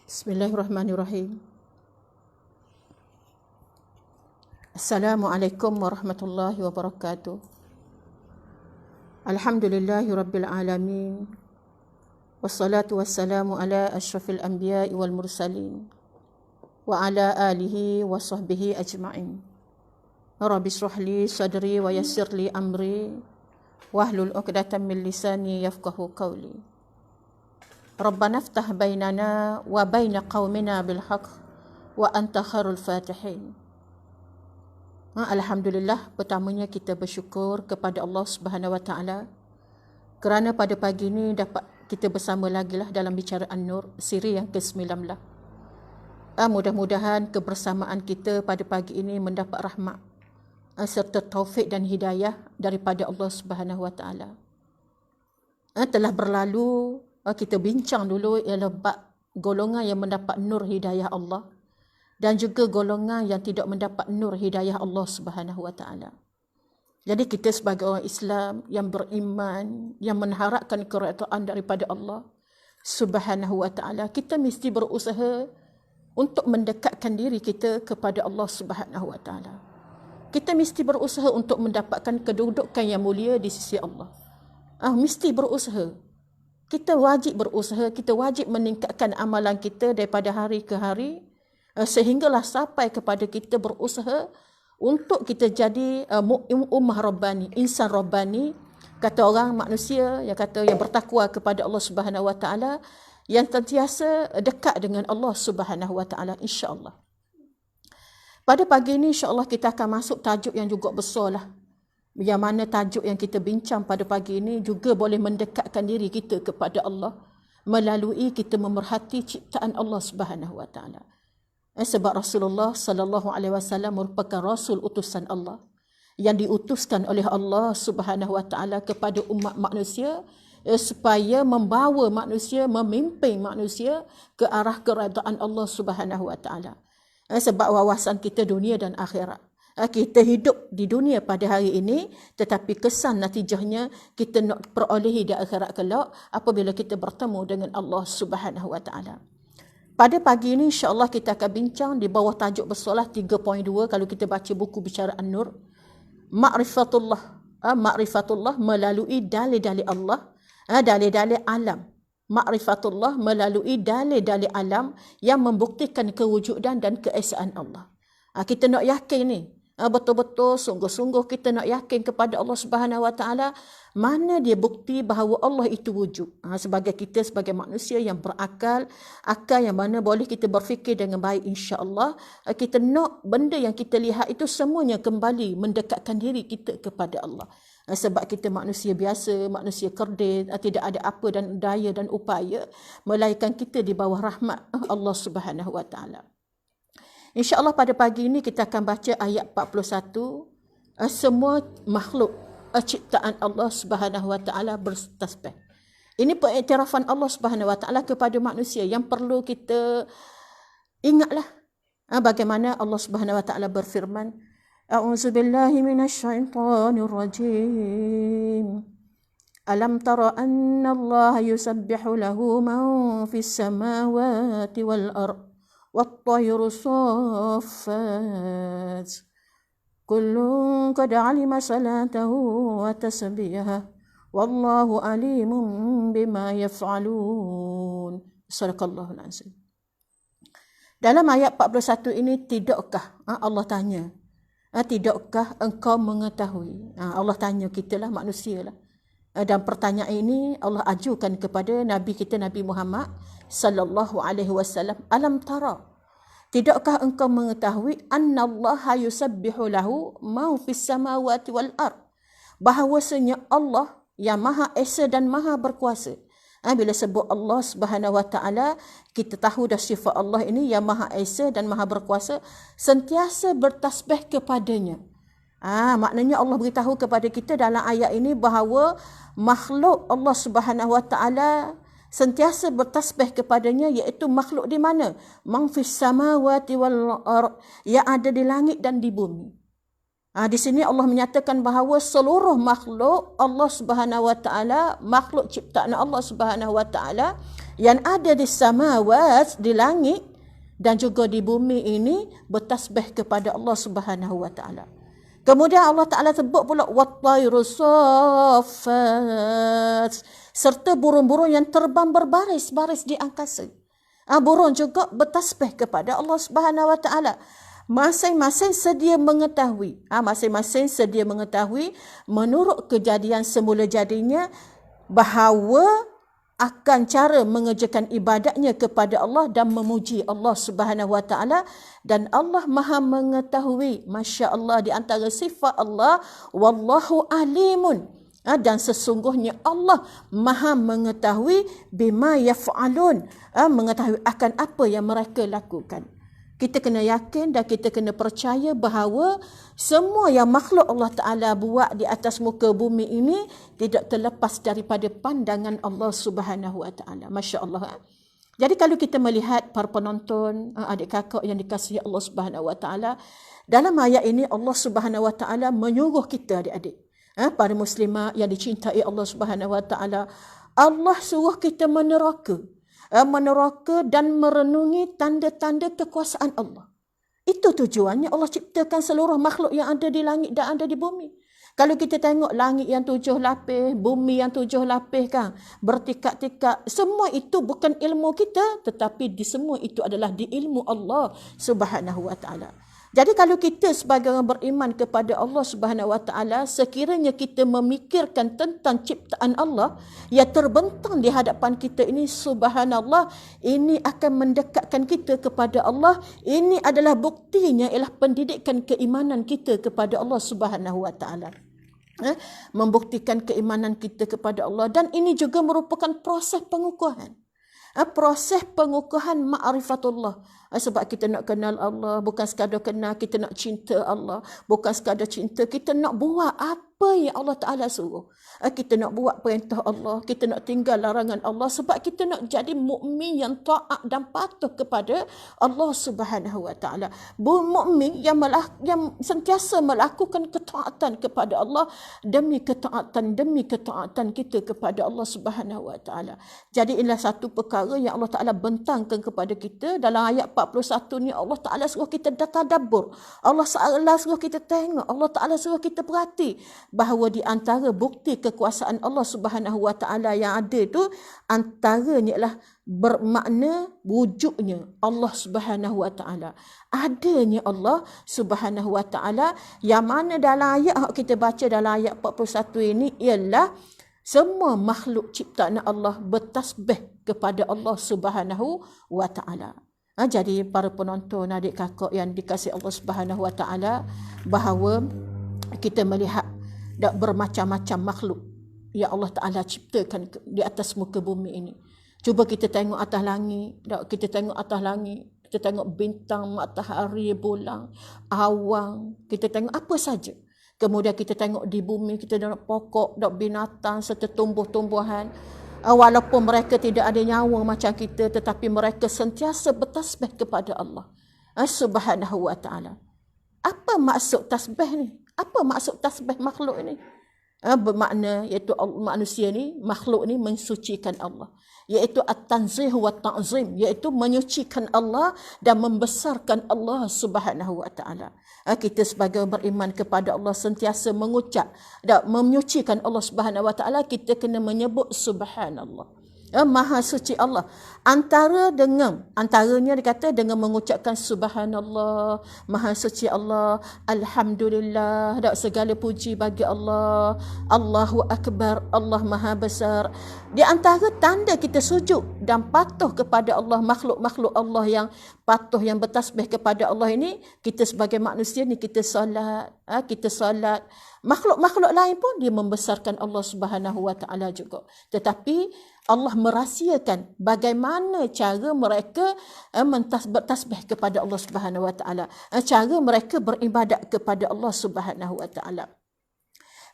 Bismillahirrahmanirrahim. Assalamualaikum warahmatullahi wabarakatuh. Alhamdulillahi rabbil alamin. Wassalatu wassalamu ala asyrafil anbiya'i wal mursalin. Wa ala alihi wa sahbihi ajma'in. Rabbi shrah li sadri wa yassir li amri. Wahlul 'uqdatam min lisani yafqahu qawli. Rabbana iftah bainana wa baina qaumina bil haqq wa anta khairul fatihin. Alhamdulillah, pertamanya kita bersyukur kepada Allah Subhanahu Wa Taala kerana pada pagi ini dapat kita bersama lagi lah dalam bicara An-Nur siri yang ke-19. Mudah-mudahan kebersamaan kita pada pagi ini mendapat rahmat serta taufik dan hidayah daripada Allah Subhanahu Wa Taala. Telah berlalu, kita bincang dulu ialah bab golongan yang mendapat nur hidayah Allah dan juga golongan yang tidak mendapat nur hidayah Allah Subhanahu Wa Taala. Jadi kita sebagai orang Islam yang beriman, yang mengharapkan keredaan daripada Allah Subhanahu Wa Taala, kita mesti berusaha untuk mendekatkan diri kita kepada Allah Subhanahu Wa Taala. Kita mesti berusaha untuk mendapatkan kedudukan yang mulia di sisi Allah. Mesti berusaha. Kita wajib berusaha, kita wajib meningkatkan amalan kita daripada hari ke hari sehinggalah sampai kepada kita berusaha untuk kita jadi ummah rabbani, insan rabbani, kata orang manusia yang kata yang bertakwa kepada Allah Subhanahu Wa Taala, yang sentiasa dekat dengan Allah Subhanahu Wa Taala, insya-Allah. Pada pagi ini insya-Allah kita akan masuk tajuk yang juga besarlah. Yang mana tajuk yang kita bincang pada pagi ini juga boleh mendekatkan diri kita kepada Allah melalui kita memerhati ciptaan Allah Subhanahu Wa Taala. Sebab Rasulullah sallallahu alaihi wasallam merupakan rasul utusan Allah yang diutuskan oleh Allah Subhanahu Wa Taala kepada umat manusia supaya membawa manusia, memimpin manusia ke arah keredaan Allah Subhanahu Wa Taala. Sebab wawasan kita dunia dan akhirat. Kita hidup di dunia pada hari ini, tetapi kesan natijahnya kita nak perolehi di akhirat kelak apabila kita bertemu dengan Allah Subhanahu Wa Taala. Pada pagi ini insya-Allah kita akan bincang di bawah tajuk besarlah 3.2 kalau kita baca buku bicara An-Nur. Ma'rifatullah melalui dalil-dalil Allah, dalil-dalil alam. Ma'rifatullah melalui dalil-dalil alam yang membuktikan kewujudan dan keesaan Allah. Kita nak yakin ni, betul-betul sungguh-sungguh kita nak yakin kepada Allah Subhanahu Wa Taala, mana dia bukti bahawa Allah itu wujud. Sebagai kita sebagai manusia yang berakal, akal yang mana boleh kita berfikir dengan baik, insya-Allah kita nak benda yang kita lihat itu semuanya kembali mendekatkan diri kita kepada Allah. Sebab kita manusia biasa, manusia kerdil, tidak ada apa dan daya dan upaya melainkan kita di bawah rahmat Allah Subhanahu Wa Taala. InsyaAllah pada pagi ini kita akan baca ayat 41. Semua makhluk ciptaan Allah Subhanahu Wa Taala bertasbih. Ini pengiktirafan Allah Subhanahu Wa Taala kepada manusia yang perlu kita ingatlah. Bagaimana Allah Subhanahu Wa Taala berfirman, A'udzubillahi minasyaitonir rajim. Alam tara anna Allah yusabbihu lahu man fis samawati wal ardh والطير صافات كل قد علم صلاته وتسبيحه والله عليم بما يفعلون. Sadaqallahul azim. Dalam ayat 41 ini, tidakkah Allah tanya, tidakkah engkau mengetahui? Allah tanya kita lah, manusia lah. Dan pertanyaan ini Allah ajukan kepada Nabi kita, Nabi Muhammad sallallahu alaihi wasallam. Alam tara, tidakkah engkau mengetahui annallaha yusabbihu lahu ma fis samawati wal ard, bahawasanya Allah yang Maha Esa dan Maha Berkuasa. Bila sebut Allah Subhanahu Wa Taala, kita tahu dah sifat Allah ini yang Maha Esa dan Maha Berkuasa sentiasa bertasbih kepadanya. Maknanya Allah beritahu kepada kita dalam ayat ini bahawa makhluk Allah Subhanahu Wa Taala sentiasa bertasbih kepadanya, iaitu makhluk di mana? Man fis samawati wal ard, yang ada di langit dan di bumi. Di sini Allah menyatakan bahawa seluruh makhluk Allah Subhanahu wa taala, makhluk ciptaan Allah Subhanahu wa taala yang ada di samawat, di langit dan juga di bumi ini bertasbih kepada Allah Subhanahu wa taala. Kemudian Allah Taala sebut pula wat-tayru saffat, serta burung-burung yang terbang berbaris-baris di angkasa. Burung juga bertasbih kepada Allah Subhanahu wa taala. Masing-masing sedia mengetahui. Masing-masing sedia mengetahui menurut kejadian semula jadinya bahawa akan cara mengerjakan ibadatnya kepada Allah dan memuji Allah Subhanahu wa taala, dan Allah Maha mengetahui. Masya-Allah, di antara sifat Allah, wallahu alimun, dan sesungguhnya Allah Maha mengetahui bima yaf'alun, mengetahui akan apa yang mereka lakukan. Kita kena yakin dan kita kena percaya bahawa semua yang makhluk Allah Ta'ala buat di atas muka bumi ini tidak terlepas daripada pandangan Allah Subhanahu Wa Ta'ala. Masya Allah. Jadi kalau kita melihat para penonton, adik kakak yang dikasihi Allah Subhanahu Wa Ta'ala, dalam ayat ini Allah Subhanahu Wa Ta'ala menyuruh kita adik-adik, para muslimah yang dicintai Allah Subhanahu Wa Ta'ala, Allah suruh kita meneraka dan merenungi tanda-tanda kekuasaan Allah. Itu tujuannya Allah ciptakan seluruh makhluk yang ada di langit dan ada di bumi. Kalau kita tengok langit yang 7 lapis, bumi yang 7 lapis kan, bertikak-tikak, semua itu bukan ilmu kita, tetapi di semua itu adalah di ilmu Allah Subhanahu Wa Ta'ala. Jadi kalau kita sebagai orang beriman kepada Allah Subhanahu Wa Ta'ala, sekiranya kita memikirkan tentang ciptaan Allah yang terbentang di hadapan kita ini, subhanallah, ini akan mendekatkan kita kepada Allah. Ini adalah buktinya, ialah pendidikan keimanan kita kepada Allah Subhanahu Wa Ta'ala. Membuktikan keimanan kita kepada Allah, dan ini juga merupakan proses pengukuhan. Proses pengukuhan ma'rifatullah. Sebab kita nak kenal Allah, bukan sekadar kenal, kita nak cinta Allah. Bukan sekadar cinta, kita nak buat apa yang Allah Ta'ala suruh. Kita nak buat perintah Allah, kita nak tinggal larangan Allah, sebab kita nak jadi mukmin yang taat dan patuh kepada Allah Subhanahu Wa Ta'ala. Mukmin yang sentiasa melakukan ketaatan kepada Allah demi ketaatan kita kepada Allah Subhanahu Wa Ta'ala. Jadi inilah satu perkara yang Allah Ta'ala bentangkan kepada kita. Dalam ayat 41 ni Allah Ta'ala suruh kita tadabbur. Allah Ta'ala suruh kita tengok. Allah Ta'ala suruh kita perhati bahawa di antara bukti kekuasaan Allah Subhanahu Wa Ta'ala yang ada tu, antaranya ialah bermakna wujudnya Allah Subhanahu Wa Ta'ala. Adanya Allah Subhanahu Wa Ta'ala, yang mana dalam ayat kita baca dalam ayat 41 ini ialah semua makhluk ciptaan Allah bertasbih kepada Allah Subhanahu Wa Ta'ala. Jadi para penonton, adik kakak yang dikasihi Allah Subhanahu Wa Ta'ala, bahawa kita melihat bermacam-macam makhluk yang Allah Ta'ala ciptakan di atas muka bumi ini. Cuba kita tengok atas langit, kita tengok bintang, matahari, bulan, awan, kita tengok apa saja. Kemudian kita tengok di bumi, kita tengok pokok, binatang serta tumbuh-tumbuhan. Walaupun mereka tidak ada nyawa macam kita, tetapi mereka sentiasa bertasbih kepada Allah Subhanahu Wa Ta'ala. Apa maksud tasbih ni? Apa maksud tasbih makhluk ini? Bermakna iaitu manusia ni, makhluk ni mensucikan Allah, iaitu at-tanzih wa ta'zim, iaitu menyucikan Allah dan membesarkan Allah Subhanahu Wa Ta'ala. Kita sebagai beriman kepada Allah sentiasa mengucap dan menyucikan Allah Subhanahu Wa Ta'ala. Kita kena menyebut subhanallah, Maha suci Allah. Antaranya dikata dengan mengucapkan subhanallah, Maha suci Allah, alhamdulillah, segala puji bagi Allah, Allahu akbar, Allah Maha besar. Di antara tanda kita sujud dan patuh kepada Allah, makhluk-makhluk Allah yang patuh, yang bertasbih kepada Allah ini, kita sebagai manusia ni kita solat. Makhluk-makhluk lain pun dia membesarkan Allah Subhanahu Wa Ta'ala juga. Tetapi Allah merahsiakan bagaimana cara mereka bertasbih kepada Allah Subhanahu Wa Ta'ala, cara mereka beribadat kepada Allah Subhanahu Wa Ta'ala.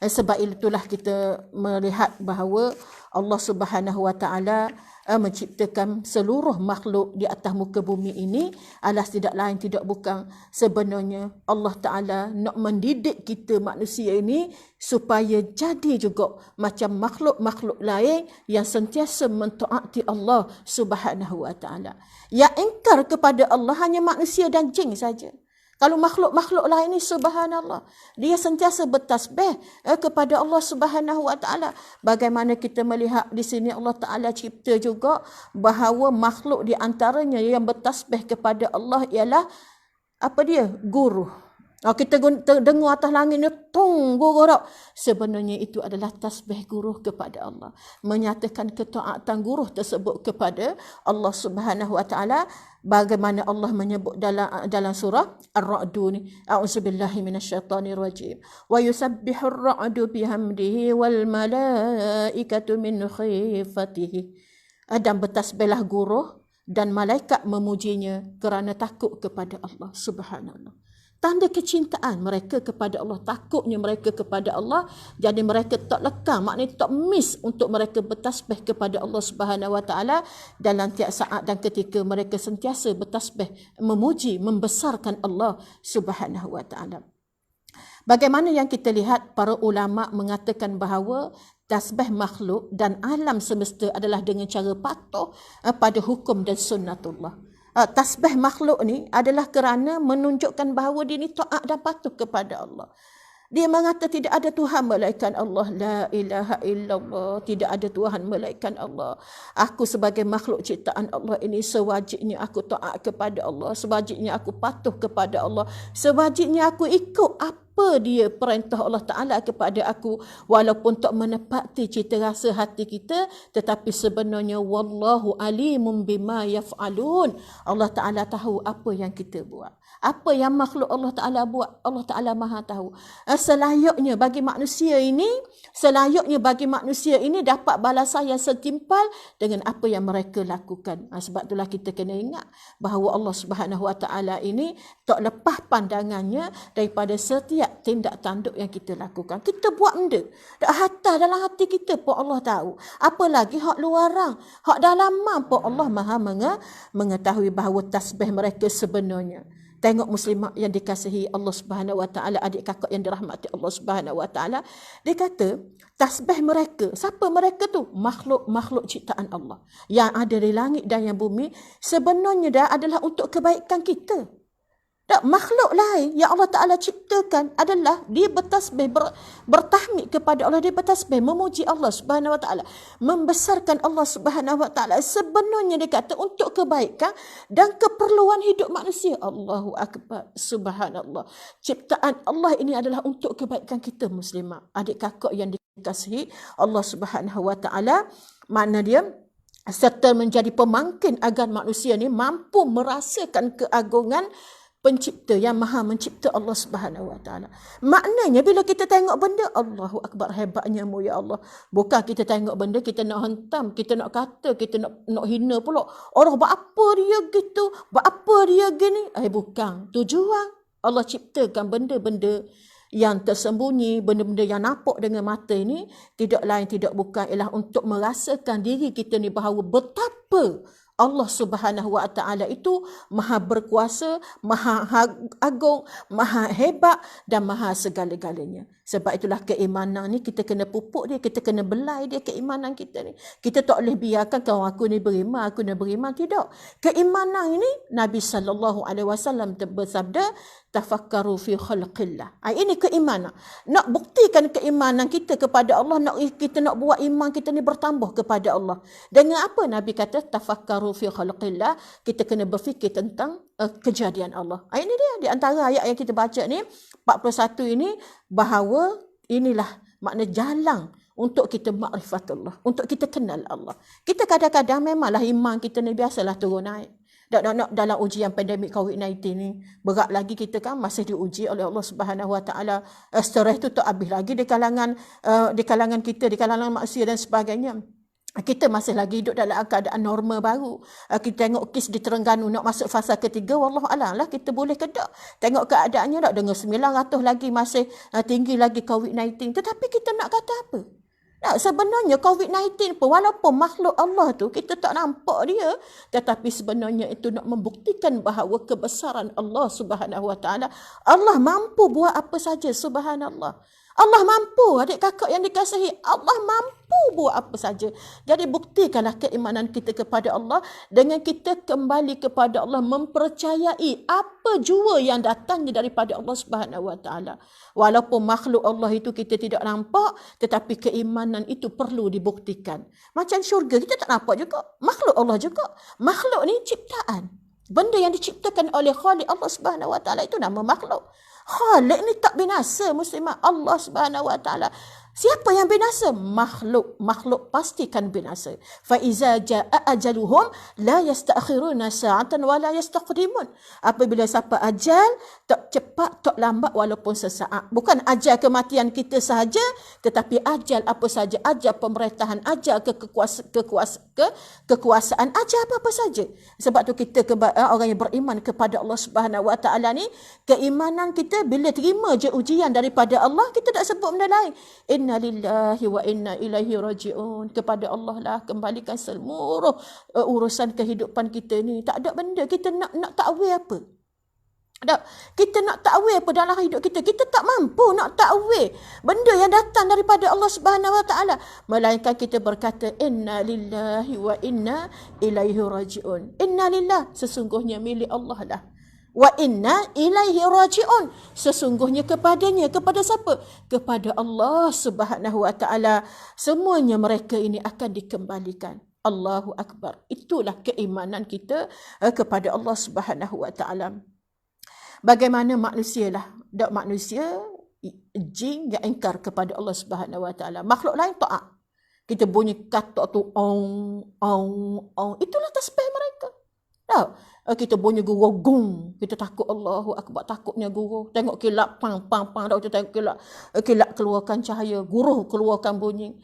Sebab itulah kita melihat bahawa Allah Subhanahu Wa Taala menciptakan seluruh makhluk di atas muka bumi ini adalah tidak lain tidak bukan sebenarnya Allah Ta'ala nak mendidik kita manusia ini supaya jadi juga macam makhluk-makhluk lain yang sentiasa mentaati Allah Subhanahu Wa Ta'ala. Yang ingkar kepada Allah hanya manusia dan jin saja. Kalau makhluk-makhluk lain ni subhanallah, dia sentiasa bertasbih kepada Allah Subhanahu Wa Taala. Bagaimana kita melihat di sini Allah Taala cipta juga bahawa makhluk di antaranya yang bertasbih kepada Allah ialah apa dia? Guru. Kita dengar atas langit ni tung guru tak? Sebenarnya itu adalah tasbih guru kepada Allah. Menyatakan ketaatan guru tersebut kepada Allah Subhanahu Wa Taala. Bagaimana Allah menyebut dalam surah Ar-Ra'du ni, a'udzubillahi minasyaitonir rajim, wa yusabbihur ra'du bihamdihi wal malaikatu min khifatihi. Dan bertasbihlah guru dan malaikat memujinya kerana takut kepada Allah. Subhanallah. Tanda kecintaan mereka kepada Allah, takutnya mereka kepada Allah. Jadi mereka tak lekang, maknanya tak miss untuk mereka bertasbih kepada Allah Subhanahu Wa Taala dalam tiap saat dan ketika mereka sentiasa bertasbih, memuji, membesarkan Allah Subhanahu Wa Taala. Bagaimana yang kita lihat para ulama mengatakan bahawa tasbih makhluk dan alam semesta adalah dengan cara patuh pada hukum dan sunnatullah. Tasbih makhluk ni adalah kerana menunjukkan bahawa dia ni taat dan patuh kepada Allah. Dia mengata tidak ada Tuhan melainkan Allah. La ilaha illallah. Tidak ada Tuhan melainkan Allah. Aku sebagai makhluk ciptaan Allah ini sewajibnya aku taat kepada Allah. Sewajibnya aku patuh kepada Allah. Sewajibnya aku ikut apa dia perintah Allah Ta'ala kepada aku. Walaupun tak menepati cita rasa hati kita. Tetapi sebenarnya wallahu alimun bima yaf'alun. Allah Ta'ala tahu apa yang kita buat. Apa yang makhluk Allah Ta'ala buat, Allah Ta'ala maha tahu. Selayaknya bagi manusia ini dapat balasan yang setimpal dengan apa yang mereka lakukan. Sebab itulah kita kena ingat bahawa Allah Subhanahu Wa Ta'ala ini tak lepas pandangannya daripada setiap tindak tanduk yang kita lakukan. Kita buat benda, hatta dalam hati kita pun Allah tahu. Apalagi hak luaran, hak dalaman pun Allah maha mengetahui bahawa tasbih mereka sebenarnya. Tengok muslimah yang dikasihi Allah Subhanahu Wa Taala, adik kakak yang dirahmati Allah Subhanahu Wa Taala. Dia kata, tasbih mereka, siapa mereka tu? Makhluk ciptaan Allah yang ada di langit dan yang bumi, sebenarnya dah adalah untuk kebaikan kita. Tak, makhluk lain yang Allah Ta'ala ciptakan adalah dia bertasbih, bertahmid kepada Allah, dia bertasbih, memuji Allah Subhanahu Wa Ta'ala, membesarkan Allah Subhanahu Wa Ta'ala. Sebenarnya dia kata untuk kebaikan dan keperluan hidup manusia. Allahu Akbar, Subhanallah. Ciptaan Allah ini adalah untuk kebaikan kita muslimah, adik kakak yang dikasihi Allah Subhanahu Wa Ta'ala. Makna dia serta menjadi pemangkin agar manusia ni mampu merasakan keagungan pencipta yang maha mencipta Allah Subhanahu Wa Taala. Maknanya bila kita tengok benda, Allahu Akbar, hebatnya-Mu ya Allah. Bukan kita tengok benda kita nak hentam, kita nak kata, kita nak hina pula. Orang buat apa dia gitu, buat apa dia gini. Bukan. Tujuan Allah ciptakan benda-benda yang tersembunyi, benda-benda yang nampak dengan mata ini tidak lain tidak bukan ialah untuk merasakan diri kita ni bahawa betapa Allah Subhanahu Wa Taala itu maha berkuasa, maha agung, maha hebat dan maha segala-galanya. Sebab itulah keimanan ni kita kena pupuk dia, kita kena belai dia keimanan kita ni. Kita tak boleh biarkan kalau aku ni beriman, aku ni beriman, tidak. Keimanan ini Nabi SAW bersabda, tafakkaru fi khalqillah. Ini keimanan. Nak buktikan keimanan kita kepada Allah, kita nak buat iman kita ni bertambah kepada Allah. Dengan apa Nabi kata tafakkaru fi khalqillah? Kita kena berfikir tentang kejadian Allah. Ini dia di antara ayat yang kita baca ni 41 ini, bahawa inilah makna jalan untuk kita ma'rifatullah, untuk kita kenal Allah. Kita kadang-kadang memanglah iman kita ni biasalah turun naik. Dalam ujian pandemik COVID-19 ni, berat lagi kita kan masih diuji oleh Allah Subhanahu Wa Taala. Stres tu tak habis lagi di kalangan kita, di kalangan manusia dan sebagainya. Kita masih lagi hidup dalam keadaan normal baru. Kita tengok kes di Terengganu nak masuk fasa ketiga, wallahualam lah kita boleh ke tak. Tengok keadaannya tak, dengan 900 lagi masih tinggi lagi COVID-19. Tetapi kita nak kata apa? Tak, sebenarnya COVID-19 pun walaupun makhluk Allah tu kita tak nampak dia, tetapi sebenarnya itu nak membuktikan bahawa kebesaran Allah Subhanahu Wa Taala. Allah mampu buat apa saja, subhanallah. Allah mampu, adik kakak yang dikasihi, Allah mampu buat apa saja. Jadi buktikanlah keimanan kita kepada Allah dengan kita kembali kepada Allah, mempercayai apa jua yang datangnya daripada Allah Subhanahu Wa Taala. Walaupun makhluk Allah itu kita tidak nampak, tetapi keimanan itu perlu dibuktikan. Macam syurga kita tak nampak juga, makhluk Allah juga. Makhluk ni ciptaan. Benda yang diciptakan oleh Khalik Allah Subhanahu Wa Taala itu nama makhluk. Khalik ni tak binasa, muslimah. Allah Subhanahu Wa Taala. Siapa yang binasa? Makhluk. Makhluk pastikan binasa. Fa iza jaa ajaluhum la yasta'khiruna sa'atan wa la yastaqdimun. Apabila sampai ajal, tak cepat tak lambat walaupun sesaat. Bukan ajal kematian kita sahaja, tetapi ajal apa saja, ajal pemerintahan, ajal kekuasaan, ajal apa-apa saja. Sebab tu kita orang yang beriman kepada Allah Subhanahu Wa Taala ni, keimanan kita bila terima je ujian daripada Allah, kita tak sebut benda lain. Inna lillahi wa inna ilaihi raji'un. Kepada Allah lah kembalikan seluruh urusan kehidupan kita ni. Tak ada benda kita nak takwil apa. Tak. Kita nak takwil apa dalam hidup kita. Kita tak mampu nak takwil benda yang datang daripada Allah Subhanahu Wa Taala. Melainkan kita berkata inna lillahi wa inna ilaihi raji'un. Inna lillah, sesungguhnya milik Allah lah. Wa inna ilaihi raji'un, sesungguhnya kepadanya. Kepada siapa? Kepada Allah Subhanahu Wa Taala. Semuanya mereka ini akan dikembalikan. Allahu Akbar. Itulah keimanan kita kepada Allah Subhanahu Wa Taala. Bagaimana manusia lah. Tak manusia, jin yang ingkar kepada Allah Subhanahu Wa Taala. Makhluk lain taat. Kita bunyi katak tu ong. Itulah tasbih mereka. Tak? Kita bunyi guru gung, kita takut, Allahu Akbar, takutnya guru. Tengok kilat pang, dah kita tengok kilat keluarkan cahaya, guru keluarkan bunyi.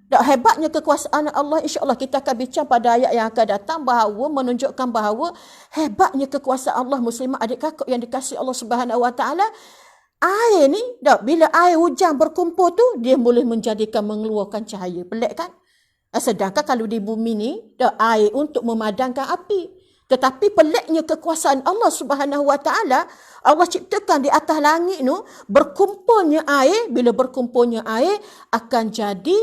Tak, hebatnya kekuasaan Allah, insya-Allah kita akan bincang pada ayat yang akan datang, bahawa menunjukkan bahawa hebatnya kekuasaan Allah. Muslimah adik kakak yang dikasihi Allah Subhanahu Wa Taala. Air ni, tak, bila air hujan berkumpul tu, dia boleh mengeluarkan cahaya. Pelik kan? Sedangkan kalau di bumi ni, tak, air untuk memadamkan api. Tetapi peliknya kekuasaan Allah Subhanahu Wa Taala, Allah ciptakan di atas langit tu berkumpulnya air. Bila berkumpulnya air akan jadi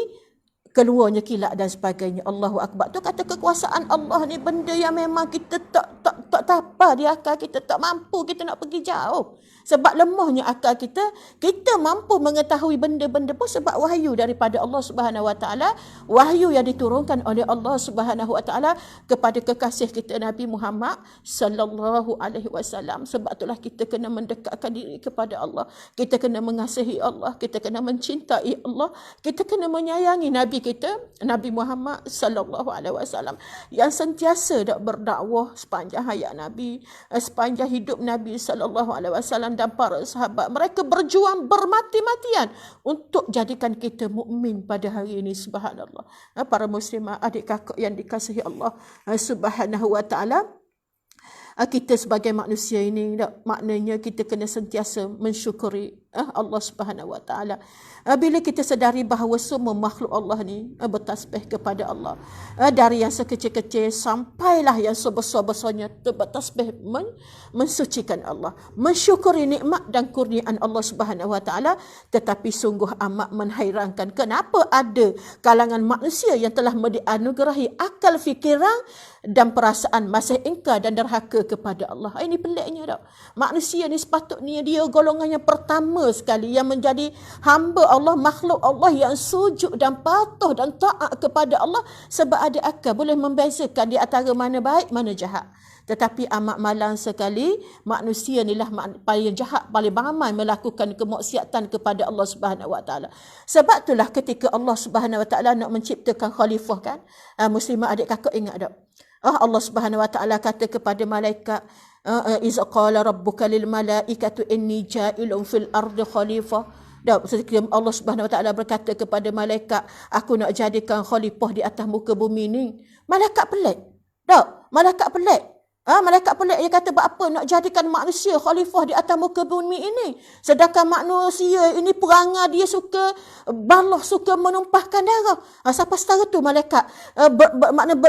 keluarnya kilat dan sebagainya. Allahu Akbar. Tu kata kekuasaan Allah ni benda yang memang kita tak apa di akal kita, tak mampu kita nak pergi jauh. Sebab lemahnya akal kita, kita mampu mengetahui benda-benda pun sebab wahyu daripada Allah Subhanahu Wa Taala, wahyu yang diturunkan oleh Allah Subhanahu Wa Taala kepada kekasih kita Nabi Muhammad sallallahu alaihi wasallam. Sebab itulah kita kena mendekatkan diri kepada Allah. Kita kena mengasihi Allah, kita kena mencintai Allah, kita kena menyayangi Nabi kita, Nabi Muhammad sallallahu alaihi wasallam yang sentiasa dak berdakwah sepanjang hayat Nabi, sepanjang hidup Nabi sallallahu alaihi wasallam dan para sahabat. Mereka berjuang bermati-matian untuk jadikan kita mukmin pada hari ini, subhanallah. Para muslimah adik kakak yang dikasihi Allah Subhanahu Wa Taala, kita sebagai manusia ini, maknanya kita kena sentiasa mensyukuri Allah Subhanahu Wa Taala. Bila kita sedari bahawa semua makhluk Allah ni bertasbih kepada Allah, dari yang sekecil-kecil sampailah yang sebesar-besarnya bertasbih mensucikan Allah, mensyukuri nikmat dan kurniaan Allah Subhanahu Wa Taala. Tetapi sungguh amat menhairankan, kenapa ada kalangan manusia yang telah dianugerahi akal fikiran dan perasaan masih ingkar dan derhaka kepada Allah. Ini peliknya tak? Manusia ni sepatutnya dia golongan yang pertama sekali yang menjadi hamba Allah, makhluk Allah yang sujud dan patuh dan taat kepada Allah, sebab ada akal boleh membezakan di antara mana baik mana jahat. Tetapi amat malang sekali manusia inilah paling jahat, paling ramai melakukan kemaksiatan kepada Allah Subhanahu Wa Taala. Sebab itulah ketika Allah Subhanahu Wa Taala nak menciptakan khalifah kan, muslimah adik kakak ingat tak? Allah Subhanahu Wa Taala kata kepada malaikat, iz qala rabbuka lil malaikati inni ja'ilun fil ardi khalifah. Allah Subhanahu Wa Taala berkata kepada malaikat, aku nak jadikan khalifah di atas muka bumi ni. Malaikat pelik. Malaikat pelik. Malaikat pelik, dia kata, apa nak jadikan manusia khalifah di atas muka bumi ini? Sedangkan manusia ini perangai dia suka balah, suka menumpahkan darah. Sampai setara tu malaikat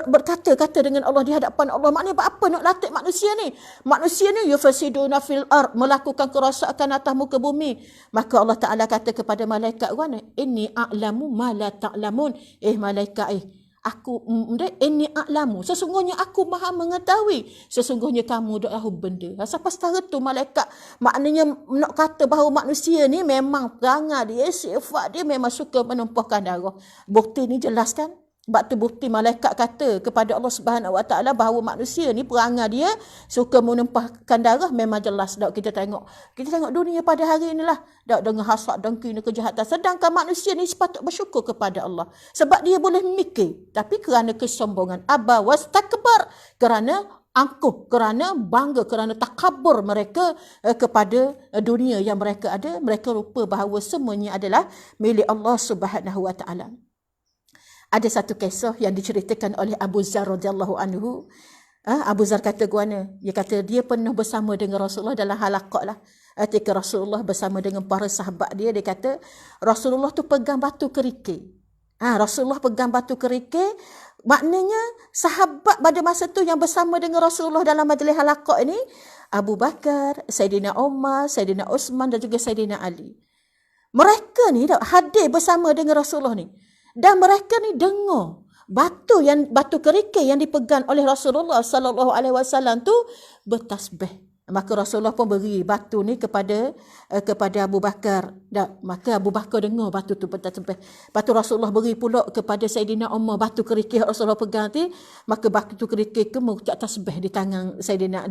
berkata-kata dengan Allah di hadapan Allah. Maknanya apa nak latih manusia ni? Manusia ni yufasiduna fil ard, melakukan kerosakan atas muka bumi. Maka Allah Ta'ala kata kepada malaikat, inni a'lamu ma la ta'lamun. Malaikat, ini a'lamu, sesungguhnya aku maha mengetahui, sesungguhnya kamu dah tahu benda. Sampai setara tu malaikat, maknanya nak kata bahawa manusia ni memang perangai dia, sifat dia memang suka menumpahkan darah. Bukti ni jelas kan? Sebab tu bukti malaikat kata kepada Allah Subhanahu Wa Taala bahawa manusia ni perangai dia suka menumpahkan darah, memang jelas. Kita tengok dunia pada hari inilah, dengan hasad, dengki, kejahatan. Sedangkan manusia ni sepatut bersyukur kepada Allah sebab dia boleh mikir, tapi kerana kesombongan, aba wastakbar, kerana angkuh, kerana bangga, kerana takabur mereka kepada dunia yang mereka ada, mereka lupa bahawa semuanya adalah milik Allah Subhanahu Wa Taala. Ada satu kisah yang diceritakan oleh Abu Zar radhiyallahu anhu. Abu Zar kata dia kata dia pernah bersama dengan Rasulullah dalam halaqah lah. Ketika Rasulullah bersama dengan para sahabat dia kata Rasulullah tu pegang batu kerikil. Rasulullah pegang batu kerikil, maknanya sahabat pada masa tu yang bersama dengan Rasulullah dalam majlis halaqah ini, Abu Bakar, Saidina Umar, Saidina Uthman dan juga Saidina Ali. Mereka ni hadir bersama dengan Rasulullah ni. Dan mereka ni dengar batu kerikil yang dipegang oleh Rasulullah sallallahu alaihi wasallam tu bertasbih. Maka Rasulullah pun beri batu ni kepada Abu Bakar. Maka Abu Bakar dengar batu tu bertasbih. Batu Rasulullah beri pula kepada Saidina Umar batu kerikil Rasulullah pegang tu. Maka batu kerikil tu mengucap tasbih di tangan Saidina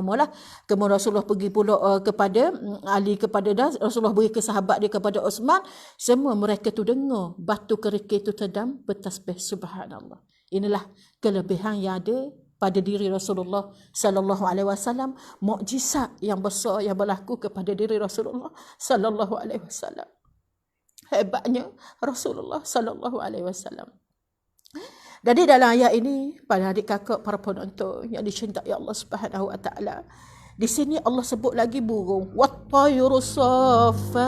Umar lah. Kemudian Rasulullah pergi pula kepada Ali, kepada Rasulullah beri ke sahabat dia, kepada Uthman. Semua mereka tu dengar batu kerikil tu sedang bertasbih. Subhanallah. Inilah kelebihan yang ada pada diri Rasulullah sallallahu alaihi wasallam, mukjizat yang besar yang berlaku kepada diri Rasulullah sallallahu alaihi wasallam. Hebatnya Rasulullah sallallahu alaihi wasallam. Jadi dalam ayat ini, pada adik kakak para penonton yang dicintai Allah Subhanahu wa taala, di sini Allah sebut lagi burung, wat-tayru saffat.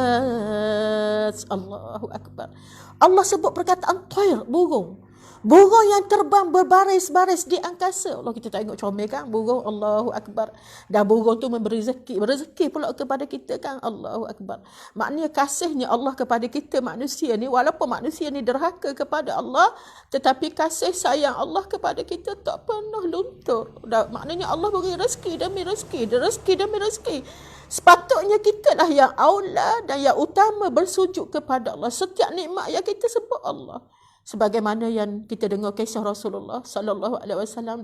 Allahu akbar. Allah sebut perkataan tayr, burung. Burung yang terbang berbaris-baris di angkasa. Allah, kita tengok comel kan burung. Allahu akbar. Dan burung tu memberi rezeki pula kepada kita kan. Allahu akbar. Maknanya kasihnya Allah kepada kita manusia ni, walaupun manusia ni derhaka kepada Allah, tetapi kasih sayang Allah kepada kita tak pernah luntur. Maknanya Allah beri rezeki demi rezeki, rezeki demi rezeki. Sepatutnya kita lah yang aula dan yang utama bersujud kepada Allah. Setiap nikmat yang kita sebut Allah. Sebagaimana yang kita dengar kisah Rasulullah sallallahu alaihi wasallam.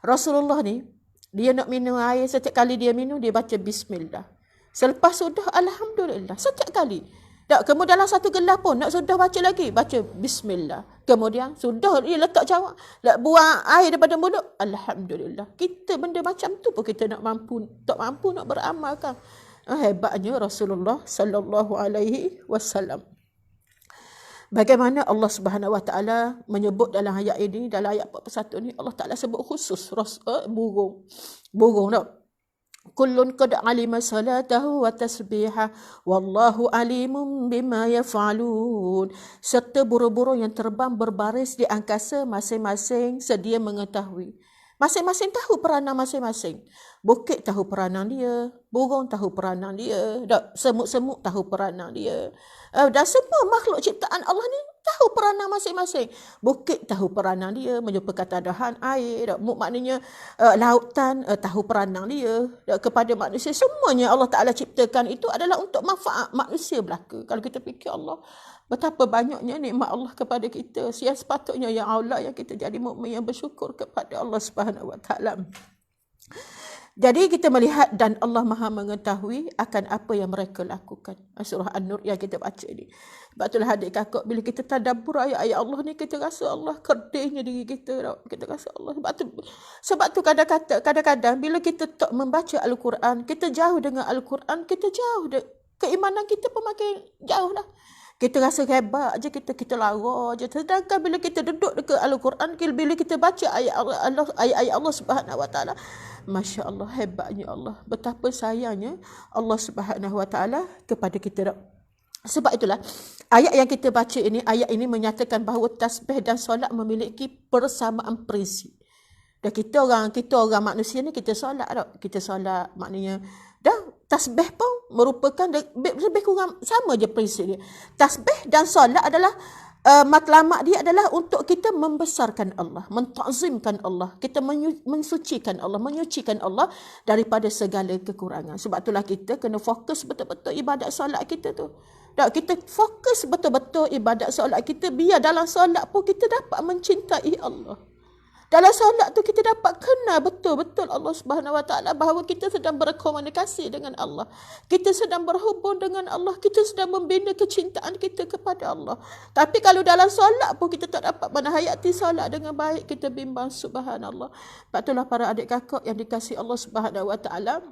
Rasulullah ni, dia nak minum air, setiap kali dia minum dia baca bismillah. Selepas sudah alhamdulillah setiap kali. Kemudian dalam satu gelas pun nak sudah baca lagi, baca bismillah. Kemudian sudah dia letak jawab, buang air daripada mulut, alhamdulillah. Kita benda macam tu pun kita tak mampu nak beramalkan. Hebatnya Rasulullah sallallahu alaihi wasallam. Bagaimana Allah Subhanahu wa taala menyebut dalam ayat ini, dalam ayat 41 ni, Allah Taala sebut khusus burung. Burung tak? Kullun qad alima salatahu wa tasbihah wallahu alimun bima yaf'alun. Serta burung-burung yang terbang berbaris di angkasa, masing-masing sedia mengetahui. Masing-masing tahu peranan masing-masing. Bukit tahu peranan dia, burung tahu peranan dia, semut-semut tahu peranan dia. Dan semua makhluk ciptaan Allah ni tahu peranan masing-masing. Bukit tahu peranan dia, menyuruh dahan air, maknanya lautan tahu peranan dia kepada manusia. Semuanya Allah Ta'ala ciptakan itu adalah untuk manfaat manusia belaka. Kalau kita fikir Allah, betapa banyaknya nikmat Allah kepada kita. Yang sepatutnya yang Allah yang kita jadi mukmin yang bersyukur kepada Allah Subhanahu wa taala. Jadi kita melihat dan Allah Maha mengetahui akan apa yang mereka lakukan. Surah An-Nur yang kita baca ni. Sebab itulah adik kakak, bila kita tadabbur ayat-ayat Allah ni, kita rasa Allah kerdilnya diri kita. Kita rasa Allah. Sebab tu kadang-kadang bila kita tak membaca Al-Quran, kita jauh dengan Al-Quran, kita jauh keimanan kita pun makin jauh lah. Kita rasa hebat je, kita lara je. Sedangkan bila kita duduk dekat Al-Quran, bila kita baca ayat-ayat Allah Subhanahu Wa Taala, Masya Allah, hebatnya Allah. Betapa sayangnya Allah Subhanahu Wa Taala kepada kita. Sebab itulah ayat yang kita baca ini, ayat ini menyatakan bahawa tasbih dan solat memiliki persamaan prinsip. Dan kita orang manusia ni kita solat tak? Kita solat maknanya dah tasbih pun merupakan lebih kurang sama je prinsip dia. Tasbih dan solat adalah matlamat dia adalah untuk kita membesarkan Allah, mentakzimkan Allah, kita mensucikan Allah, menyucikan Allah daripada segala kekurangan. Sebab itulah kita kena fokus betul-betul ibadat solat kita tu. Tak, kita fokus betul-betul ibadat solat kita, biar dalam solat pun kita dapat mencintai Allah. Dalam solat tu kita dapat kenal betul-betul Allah Subhanahu Wa Taala, bahawa kita sedang berkomunikasi dengan Allah. Kita sedang berhubung dengan Allah. Kita sedang membina kecintaan kita kepada Allah. Tapi kalau dalam solat pun kita tak dapat menhayati solat dengan baik, kita bimbang, subhanallah. Sebab itulah para adik kakak yang dikasihi Allah Subhanahu Wa Taala,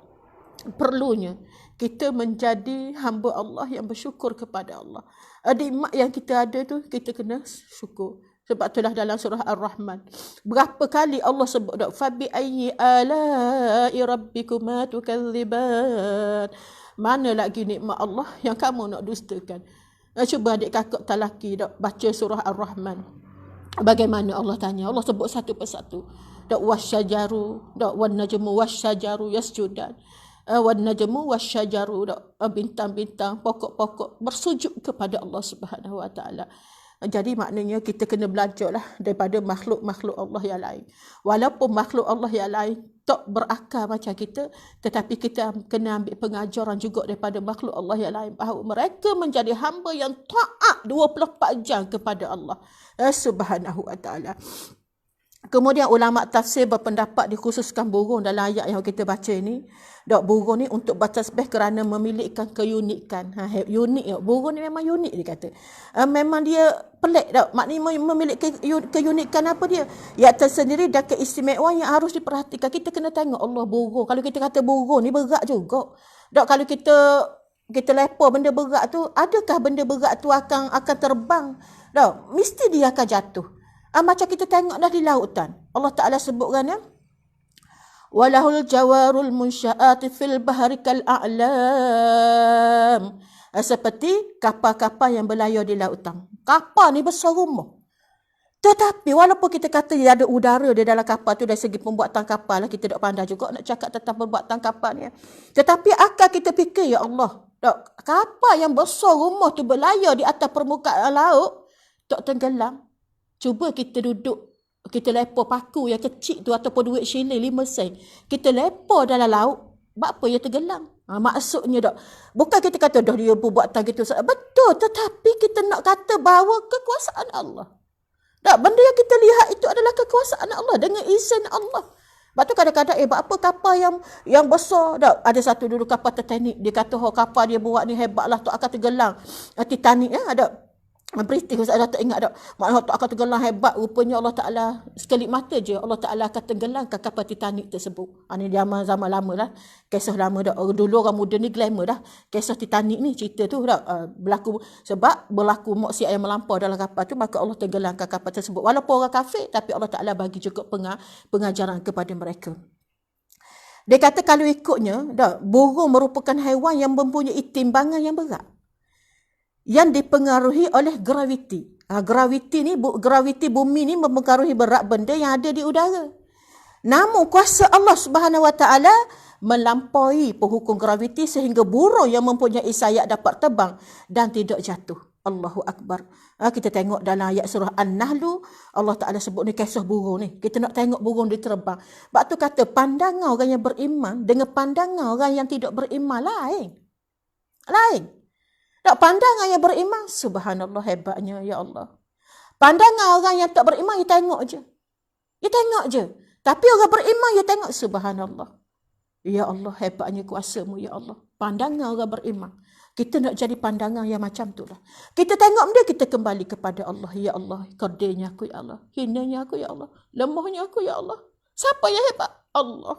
perlunya kita menjadi hamba Allah yang bersyukur kepada Allah. Nikmat yang kita ada tu kita kena syukur. Sebab itulah dalam surah Ar-Rahman, berapa kali Allah sebut dak, fabi ayyi ala'i rabbikuma tukadziban. Mana lagi nikmat Allah yang kamu nak dustakan? Cuba adik kakak talaki dak baca surah Ar-Rahman. Bagaimana Allah tanya, Allah sebut satu persatu. Dak wasyajaru, dak wan najmu wasyajaru yasjudan. Wan najmu wasyajaru, dak bintang-bintang, pokok-pokok bersujud kepada Allah Subhanahu Wa Taala. Jadi maknanya kita kena belajarlah daripada makhluk-makhluk Allah yang lain. Walaupun makhluk Allah yang lain tak berakal macam kita, tetapi kita kena ambil pengajaran juga daripada makhluk Allah yang lain, bahawa mereka menjadi hamba yang taat 24 jam kepada Allah Subhanahu Wa Taala. Kemudian ulama tafsir berpendapat dikhususkan burung dalam ayat yang kita baca ini. Dok, burung ni untuk bertasbih kerana memiliki keunikan. Unik ya. Burung ni memang unik dia kata. Memang dia pelik dok. Maknanya memiliki keunikan apa dia? Ya tersendiri dan keistimewaan yang harus diperhatikan. Kita kena tengok Allah burung. Kalau kita kata burung ni berat juga. Dok, kalau kita lepas benda berat tu, adakah benda berat tu akan terbang? Dok, mesti dia akan jatuh. Macam kita tengok dah di lautan. Allah Ta'ala sebutkan ya. Walahul jawarul munsya'ati fil bahri kal a'lam. Seperti kapal-kapal yang berlayar di lautan. Kapal ni besar rumah. Tetapi walaupun kita kata dia ada udara di dalam kapal tu, dari segi pembuatan kapal lah, kita tak pandai juga nak cakap tentang pembuatan kapal ni. Tetapi akal kita fikir, ya Allah, kapal yang besar rumah tu berlayar di atas permukaan laut, tak tenggelam. Cuba kita duduk, kita lepak paku yang kecil tu ataupun duit shilling 5 sen. Kita lepak dalam laut, apa yang tenggelam? Maksudnya tak, bukan kita kata dah dia buatan gitu. Betul, tetapi kita nak kata bahawa kekuasaan Allah. Tak, benda yang kita lihat itu adalah kekuasaan Allah dengan izin Allah. Sebab tu kadang-kadang apa kapal yang besar. Tak, ada satu dulu kapal Titanic. Dia kata kapal dia buat ni hebatlah, tak akan tenggelam. Titanic ada. British saya tak ingat dak. Maknanya tak akan tenggelam hebat. Rupanya Allah Ta'ala sekelip mata je Allah Ta'ala akan tenggelamkan kapal Titanic tersebut. Ini zaman lama lah. Kisah lama dak. Dulu orang muda ni glamour dah. Kisah Titanic ni cerita tu dak. Sebab berlaku maksiat yang melampau dalam kapal tu, maka Allah tenggelamkan kapal tersebut. Walaupun orang kafir, tapi Allah Ta'ala bagi juga pengajaran kepada mereka. Dia kata kalau ikutnya dak, burung merupakan haiwan yang mempunyai timbangan yang berat, yang dipengaruhi oleh graviti. Graviti bumi ni mempengaruhi berat benda yang ada di udara. Namun kuasa Allah Subhanahu Wa Taala melampaui penghukum graviti sehingga burung yang mempunyai sayap dapat terbang dan tidak jatuh. Allahu Akbar. Kita tengok dalam ayat surah An-Nahl, Allah Ta'ala sebut ni kisah burung ni. Kita nak tengok burung dia terbang. Sebab tu kata pandangan orang yang beriman dengan pandangan orang yang tidak beriman lain. Tak, pandangan yang beriman, subhanallah hebatnya ya Allah. Pandangan orang yang tak beriman, dia tengok je. Tapi orang beriman, dia tengok, subhanallah. Ya Allah, hebatnya kuasa-Mu ya Allah. Pandangan orang beriman. Kita nak jadi pandangan yang macam tu lah. Kita tengok dia, kita kembali kepada Allah. Ya Allah, kerdilnya aku ya Allah. Hinanya aku ya Allah. Lemahnya aku ya Allah. Siapa yang hebat? Allah.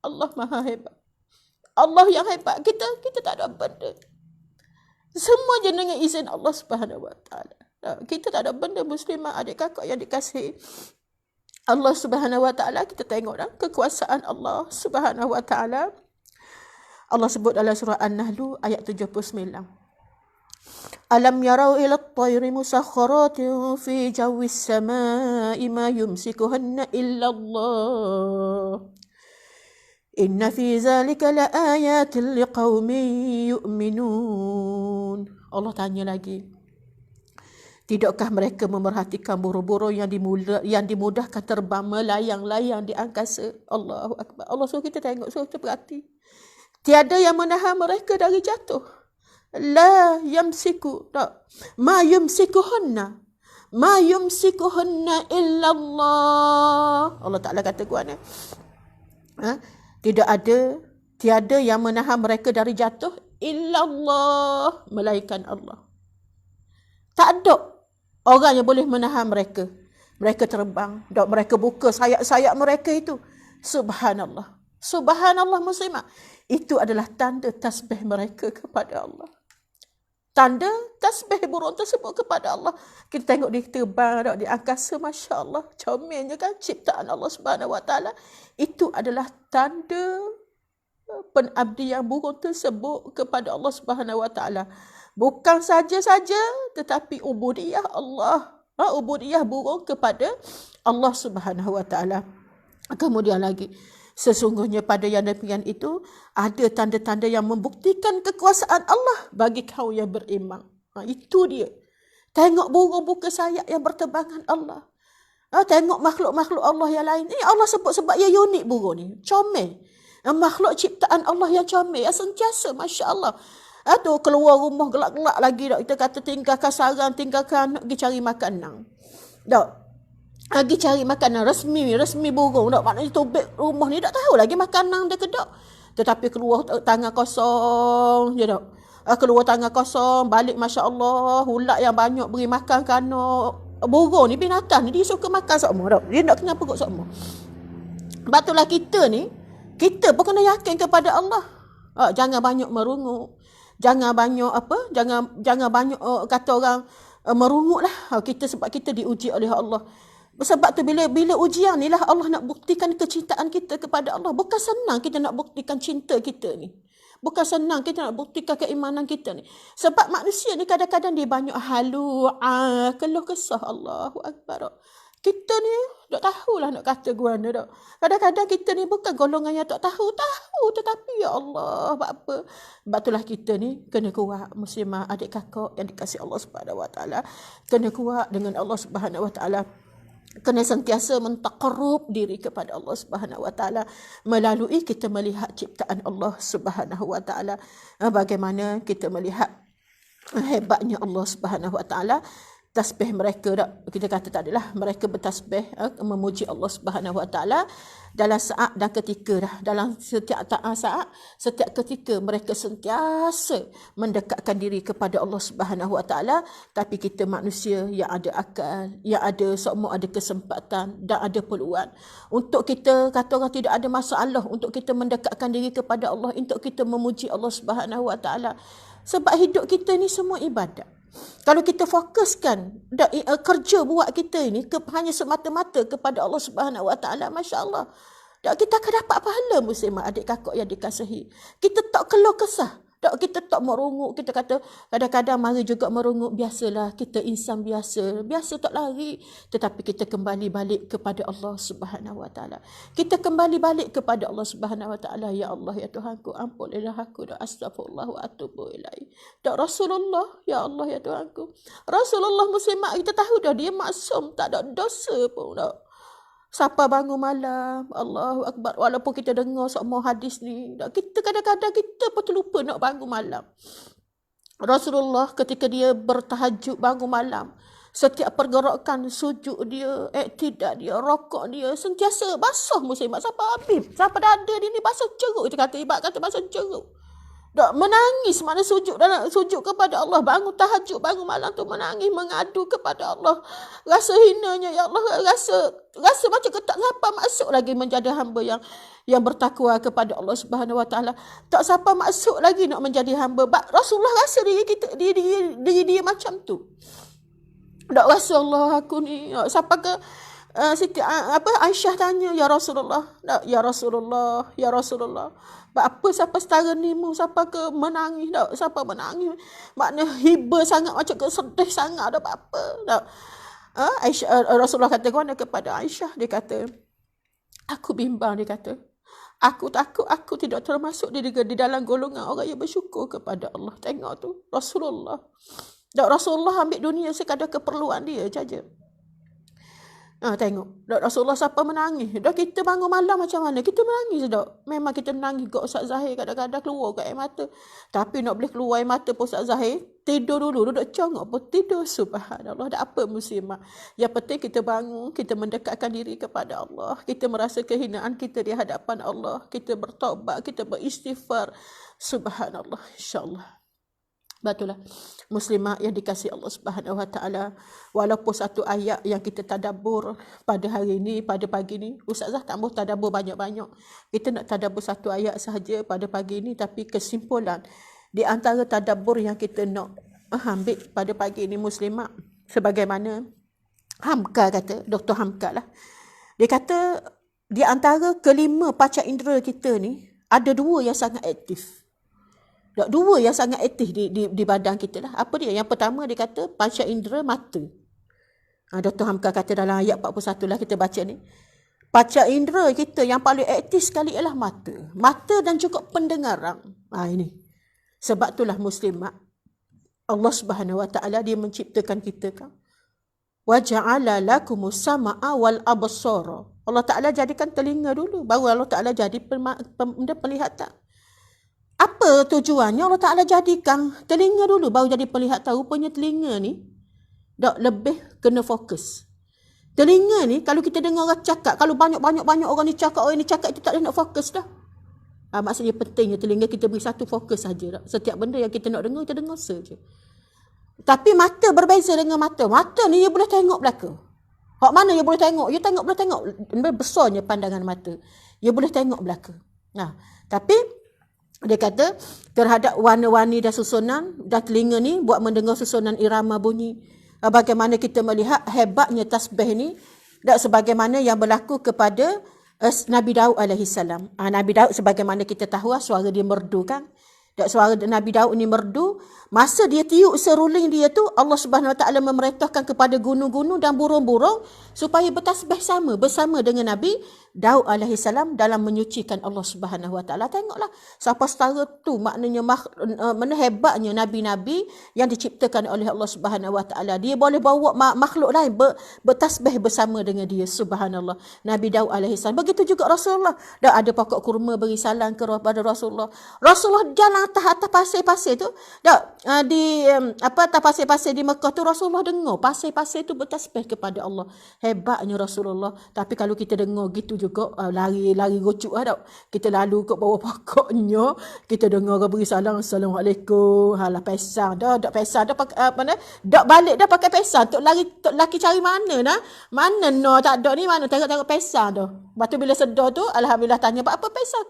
Allah maha hebat. Allah yang hebat. Kita tak ada benda. Semua je dengan izin Allah Subhanahu Wa Taala. Kita tak ada benda muslimah adik kakak yang dikasihi Allah Subhanahu Wa Taala. Kita tengok kekuasaan Allah Subhanahu Wa Taala. Allah sebut dalam surah An-Nahl ayat 79. Alam yarau ila at-tayri musakhkharatin fi jawis samai ma yumsikuhunna illa Allah. Inna fi zalika la ayatin liqaumin yu'minun. Allah tanya lagi, tidakkah mereka memerhatikan burung-burung yang dimudahkan terbang melayang-layang di angkasa? Allahu Akbar. Allah suruh kita tengok, suruh kita perhati. Tiada yang menahan mereka dari jatuh. La yamsiku, tak. Ma yumsikuhunna. Ma yumsikuhunna illa Allah. Allah Ta'ala kata kuat. Tiada yang menahan mereka dari jatuh illa Allah, melainkan Allah. Tak ada orang yang boleh menahan mereka. Mereka terbang, mereka buka sayap-sayap mereka itu. Subhanallah. Subhanallah muslimah. Itu adalah tanda tasbih mereka kepada Allah. Tanda tasbih burung tersebut kepada Allah. Kita tengok dia terbang di angkasa, Masya Allah. Comelnya kan ciptaan Allah Subhanahu Wa Taala. Itu adalah tanda pengabdian burung tersebut kepada Allah Subhanahu Wa Taala. Bukan saja-saja, tetapi ubudiyah Allah. Ubudiyah burung kepada Allah Subhanahu Wa Taala. Kemudian lagi, sesungguhnya pada yang demikian itu ada tanda-tanda yang membuktikan kekuasaan Allah bagi kaum yang beriman. Itu dia. Tengok burung buka sayap yang berterbangan Allah. Tengok makhluk-makhluk Allah yang lain. Ini Allah sebut sebab ia unik burung ni. Comel. Makhluk ciptaan Allah yang comel. Yang sentiasa, Masya Allah. Tu keluar rumah gelak-gelak lagi. Kita kata tinggalkan sarang, tinggalkan anak, pergi cari makanan. Pergi cari makanan resmi burung. Maknanya tubik rumah ni tak tahu lagi makanan dia ke tak. Tetapi keluar tangan kosong je tak. Keluar tangan kosong, balik Masya Allah, ulat yang banyak beri makan ke anak. Burung ni, binatang ni, dia suka makan semua tak. Dia nak kena perut semua. Sebab itulah kita pun kena yakin kepada Allah. Jangan banyak merunguk. Jangan banyak jangan banyak kata orang merunguk lah. Sebab kita diuji oleh Allah. Sebab tu bila ujian ni lah Allah nak buktikan kecintaan kita kepada Allah. Bukan senang kita nak buktikan cinta kita ni. Bukan senang kita nak buktikan keimanan kita ni. Sebab manusia ni kadang-kadang dia banyak keluh kesah. Allahu Akbar. Kita ni tak tahulah nak kata guana tak. Kadang-kadang kita ni bukan golongan yang tak tahu. Tetapi ya Allah, buat apa? Sebab itulah kita ni kena kuat. Muslimah, adik kakak yang dikasihi Allah Subhanahu Wa Taala. Kena kuat dengan Allah Subhanahu Wa Taala. Kena sentiasa mentaqarrub diri kepada Allah Subhanahu Wa Taala melalui kita melihat ciptaan Allah Subhanahu Wa Taala. Bagaimana kita melihat hebatnya Allah Subhanahu Wa Taala. Tasbih mereka kita kata tak adalah mereka bertasbih memuji Allah Subhanahu Wa Taala dalam saat dan ketika dalam setiap saat, setiap ketika mereka sentiasa mendekatkan diri kepada Allah Subhanahu Wa Taala. Tapi kita manusia yang ada akal, yang ada semua ada kesempatan dan ada peluang untuk kita kata orang tidak ada masalah untuk kita mendekatkan diri kepada Allah, untuk kita memuji Allah Subhanahu Wa Taala. Sebab hidup kita ni semua ibadat. Kalau kita fokuskan kerja buat kita ini hanya semata-mata kepada Allah Subhanahu Wa Taala, Masya-Allah, kita akan dapat pahala muslimah adik kakak yang dikasihi. Kita tak keluh kesah, kita tak merunguk. Kita kata kadang-kadang mari juga merunguk, biasalah, kita insan biasa tak lari. Tetapi kita kembali balik kepada Allah Subhanahu Wa Taala. Kita kembali balik kepada Allah Subhanahu Wa Taala. Ya Allah, ya Tuhanku, ampunilah aku, astaghfirullah wa atubu ilaih. Rasulullah, ya Allah, ya Tuhanku. Rasulullah muslimat kita tahu dah dia maksum, tak ada dosa pun dah. Siapa bangun malam, Allahu Akbar, walaupun kita dengar semua hadis ni, kita kadang-kadang kita pun terlupa nak bangun malam. Rasulullah ketika dia bertahajud bangun malam, setiap pergerakan sujud dia, iktidal dia, rokok dia sentiasa basah muslimat. Siapa Habib, siapa dada dia ni basah ceruk, dia kata ibarat kata basah ceruk. Tak menangis, mana sujud kepada Allah, bangun tahajud, bangun malam tu menangis, mengadu kepada Allah. Rasa hinanya, ya Allah, rasa macam tak siapa masuk lagi menjadi hamba yang bertakwa kepada Allah Subhanahu Wa Taala. Tak siapa masuk lagi nak menjadi hamba. Rasulullah rasa diri dia macam tu. Tak rasa Allah aku ni, siapa ke Siti Aisyah tanya, ya Rasulullah, ya Rasulullah, ya Rasulullah, apa siapa setara ni mu, siapa ke menangis, tak siapa menangis, makna hiba sangat, macam ke sedih sangat, tak apa. Tak. Aisyah, Rasulullah kata kepada Aisyah, dia kata, aku bimbang, dia kata, aku takut aku tidak termasuk di dalam golongan orang yang bersyukur kepada Allah. Tengok tu Rasulullah. Tak, Rasulullah ambil dunia sekadar keperluan dia saja. Tengok, dok Rasulullah siapa menangis. Dok kita bangun malam macam mana? Kita menangis dok. Memang kita menangis. Kok Ustaz Zahir kadang-kadang keluar kat air mata. Tapi nak boleh keluar air mata pun Ustaz Zahir, tidur dulu. Duduk congok pun tidur. Subhanallah. Tak apa muslimah. Yang penting kita bangun, kita mendekatkan diri kepada Allah. Kita merasa kehinaan kita di hadapan Allah. Kita bertaubat, kita beristighfar. Subhanallah. InsyaAllah. Betullah muslimah yang dikasihi Allah Subhanahu Wa Taala, walaupun satu ayat yang kita tadabbur pada hari ini, pada pagi ni, Ustazah tak mahu tadabbur banyak-banyak. Kita nak tadabbur satu ayat sahaja pada pagi ini, tapi kesimpulan di antara tadabbur yang kita nak ambil pada pagi ini muslimah, sebagaimana Hamka kata, Dr. Hamka lah, dia kata di antara kelima panca indera kita ni ada dua yang sangat aktif. Dua yang sangat aktif di badan kita lah. Apa dia? Yang pertama dia kata panca indera mata. Dr. Hamka kata dalam ayat 41 lah kita baca ni. Panca indera kita yang paling aktif sekali ialah mata. Mata dan juga pendengaran. Ini. Sebab itulah muslimat, Allah Subhanahu Wa Taala dia menciptakan kita kan. Wa ja'ala lakumus sam'a wal absara. Allah Taala jadikan telinga dulu, baru Allah Taala jadi penglihatan. Apa tujuannya? Allah Ta'ala jadikan telinga dulu, baru jadi penglihatan. Rupanya telinga ni tak lebih kena fokus. Telinga ni, kalau kita dengar orang cakap, kalau banyak-banyak orang ni cakap, orang ni cakap, itu tak boleh nak fokus dah. Maksudnya pentingnya telinga kita beri satu fokus saja. Setiap benda yang kita nak dengar, kita dengar saja. Tapi mata berbeza dengan mata. Mata ni, dia boleh tengok belakang. Hak mana dia boleh tengok? Dia boleh tengok. Besarnya pandangan mata. Dia boleh tengok belakang. Tapi dia kata terhadap warna-warni dan susunan dan telinga ni buat mendengar susunan irama bunyi. Bagaimana kita melihat hebatnya tasbih ni, dan sebagaimana yang berlaku kepada Nabi Daud alaihissalam. Nabi Daud sebagaimana kita tahu suara dia merdu kan. Dan suara Nabi Daud ni merdu. Masa dia tiup seruling dia tu, Allah Subhanahu Wa Taala memerintahkan kepada gunung-gunung dan burung-burung supaya bertasbih sama bersama dengan Nabi Daud alaihissalam dalam menyucikan Allah Subhanahu Wa Taala. Tengoklah siapa setara tu, maknanya mana hebatnya nabi-nabi yang diciptakan oleh Allah Subhanahu Wa Taala. Dia boleh bawa makhluk lain bertasbih bersama dengan dia. Subhanallah. Nabi Daud alaihissalam. Begitu juga Rasulullah. Dah ada pokok kurma beri salam kepada Rasulullah. Rasulullah jalan atas pasir-pasir tu. Atas pasir-pasir di Mekah tu, Rasulullah dengar pasir-pasir tu bertasbih kepada Allah. Hebatnya Rasulullah. Tapi kalau kita dengar gitu juga, lari rucuk tak. Kita lalu ke bawah pokoknya, kita dengar beri salam, Assalamualaikum, halah pesang dah, dak pesang dah pakai dak balik dah pakai pesang. Tok laki cari mana dah? Mana tak ada ni, mana tengok pesang dah. Lepas tu bila sedar tu, alhamdulillah tanya apa pesang.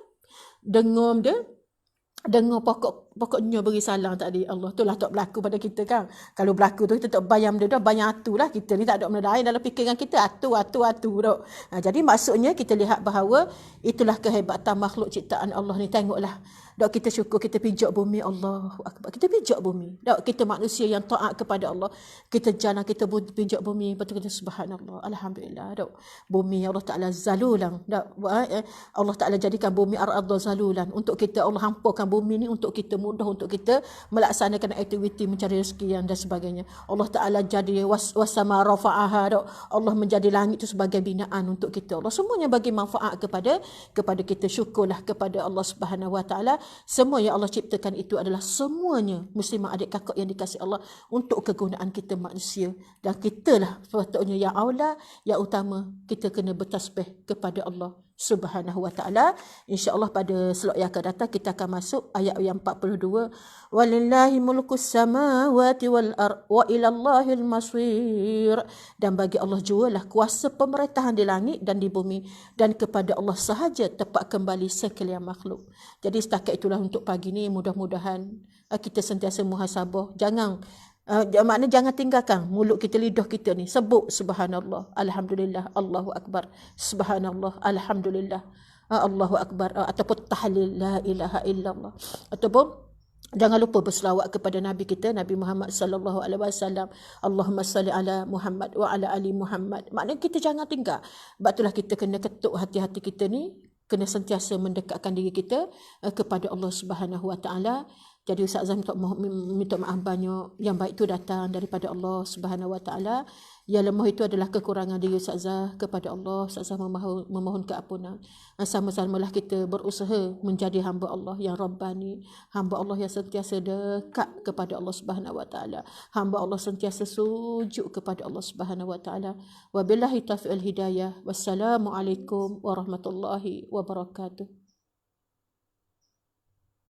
Dengar pokoknya beri salam tadi. Allah tu lah tak berlaku pada kita kan. Kalau berlaku tu kita tak bayang benda dah, bayang atu lah. Kita ni tak ada benda lain dalam fikiran kita. Atu dok. Jadi maksudnya kita lihat bahawa itulah kehebatan makhluk ciptaan Allah ni. Tengoklah. Dok kita syukur kita pijak bumi, Allahu Akbar. Kita pijak bumi. Dok kita manusia yang taat kepada Allah. Kita jalan, kita pijak bumi. Betul kita subhanallah. Alhamdulillah. Dok bumi Allah Ta'ala zalulan. Dok Allah Ta'ala jadikan bumi ar-ardh zalulan. Untuk kita Allah hamparkan bumi ni untuk kita mudah untuk kita melaksanakan aktiviti mencari rezeki dan sebagainya. Allah Ta'ala jadi wasama rafa'aha. Dok Allah menjadi langit itu sebagai binaan untuk kita. Allah semuanya bagi manfaat kepada kita. Syukurlah kepada Allah Subhanahu Wa Ta'ala. Semua yang Allah ciptakan itu adalah semuanya muslimah adik kakak yang dikasihi Allah untuk kegunaan kita manusia. Dan kitalah sepatutnya yang aula, yang utama, kita kena bertasbih kepada Allah Subhanahu wa ta'ala. InsyaAllah pada slot yang akan datang kita akan masuk ayat yang 42. Walillahi mulkus samawati wal ard wa ilallahil masir. Dan bagi Allah jualah kuasa pemerintahan di langit dan di bumi, dan kepada Allah sahaja tepat kembali sekalian makhluk. Jadi setakat itulah untuk pagi ni. Mudah-mudahan kita sentiasa muhasabah. Maknanya jangan tinggalkan mulut kita, lidah kita ni sebut subhanallah, alhamdulillah, Allahu akbar, subhanallah, alhamdulillah, Allahu akbar, ataupun tahlil la ilaha illallah, ataupun jangan lupa berselawat kepada Nabi kita, Nabi Muhammad sallallahu alaihi wasallam. Allahumma salli ala Muhammad wa ala ali Muhammad. Maknanya kita jangan tinggal. Sebab itulah kita kena ketuk hati-hati kita ni, kena sentiasa mendekatkan diri kita kepada Allah Subhanahu wa taala. Jadi Ustazah minta maaf banyak. Yang baik itu datang daripada Allah Subhanahu wa taala. Yang lemah itu adalah kekurangan diri Ustazah kepada Allah. Ustazah memohon keampunan. Sama-samalah kita berusaha menjadi hamba Allah yang Rabbani, hamba Allah yang sentiasa dekat kepada Allah Subhanahu wa taala, hamba Allah sentiasa sujud kepada Allah Subhanahu wa taala. Wabillahi taufiq wal hidayah. Wassalamualaikum warahmatullahi wabarakatuh.